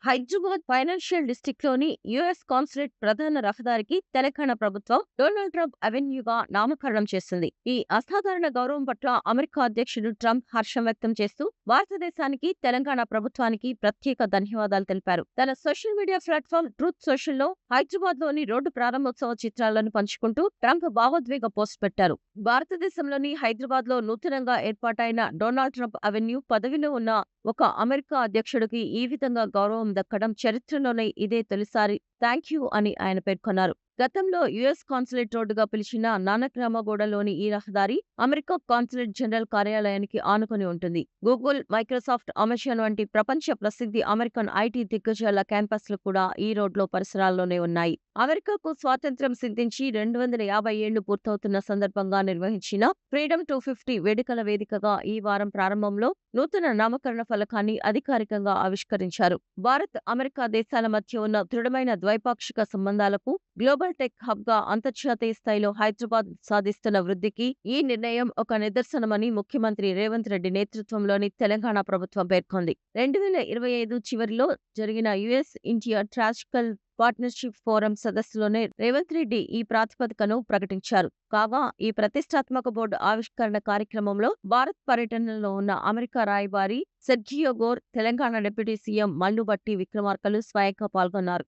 Hyderabad financial డిస్ట్రిక్ట్‌లోని US consulate ప్రధాన రహదారికి తెలంగాణ ప్రభుత్వం డొనాల్డ్ ట్రంప్ అవెన్యూగా నామకరణం చేసింది. ఈ అసాధారణ గౌరవం పట్ల అమెరికా అధ్యక్షుడు ట్రంప్ హర్షం వ్యక్తం చేస్తూ భారతదేశానికి, తెలంగాణ ప్రభుత్వానికి ప్రత్యేక ధన్యవాదాలు తెలిపారు. తన సోషల్ మీడియా ప్లాట్‌ఫామ్ ట్రూత్ సోషల్‌లో హైదరాబాద్‌లోని రోడ్డు ప్రారంభోత్సవ చిత్రాలను పంచుకుంటూ ట్రంప్ భావోద్వేగ పోస్ట్ పెట్టారు. భారతదేశంలోని హైదరాబాద్‌లో నూతనంగా ఏర్పాటైన డొనాల్డ్ ట్రంప్ అవెన్యూ పదవిలో ఉన్న ఒక అమెరికా అధ్యక్షుడికి ఈ విధంగా గౌరవం దక్కడం చరిత్రలోనే ఇదే తొలిసారి. థాంక్యూ అని ఆయన పేర్కొన్నారు. గతంలో యుఎస్ కాన్సులేట్ రోడ్డుగా పిలిచిన నానక్రామగూడలోని ఈ రహదారి అమెరికా కాన్సులేట్ జనరల్ కార్యాలయానికి ఆనుకుని ఉంటుంది. గూగుల్, మైక్రోసాఫ్ట్, అమెజాన్ వంటి ప్రపంచ ప్రసిద్ధి అమెరికన్ ఐటీ దిగ్గజాల క్యాంపస్లు కూడా ఈ రోడ్లో పరిసరాల్లోనే ఉన్నాయి. అమెరికాకు స్వాతంత్ర్యం సిద్ధించి 250 ఏళ్లు పూర్తవుతున్న సందర్భంగా నిర్వహించిన ఫ్రీడమ్ 250 వేడుకల వేదికగా ఈ వారం ప్రారంభంలో నూతన నామకరణ ఫలకాన్ని అధికారికంగా ఆవిష్కరించారు. భారత్, అమెరికా దేశాల మధ్య ఉన్న దృఢమైన ద్వైపాక్షిక సంబంధాలకు, గ్లోబల్ టెక్ హబ్‌గా అంతర్జాతీయ స్థాయిలో హైదరాబాద్ సాధిస్తున్న వృద్ధికి ఈ నిర్ణయం ఒక నిదర్శనమని ముఖ్యమంత్రి రేవంత్ రెడ్డి నేతృత్వంలోని తెలంగాణ ప్రభుత్వం పేర్కొంది. 2025 చివరిలో జరిగిన US India strategical partnership forum సదస్సులోనే రేవంత్ రెడ్డి ఈ ప్రాతిపదికను ప్రకటించారు. కాగా ఈ ప్రతిష్టాత్మక బోర్డు ఆవిష్కరణ కార్యక్రమంలో భారత్ పర్యటనలో ఉన్న అమెరికా రాయబారి Sergio Gor, Telangana deputy CM Mallu Bhatti విక్రమార్కలు స్వయంగా పాల్గొన్నారు.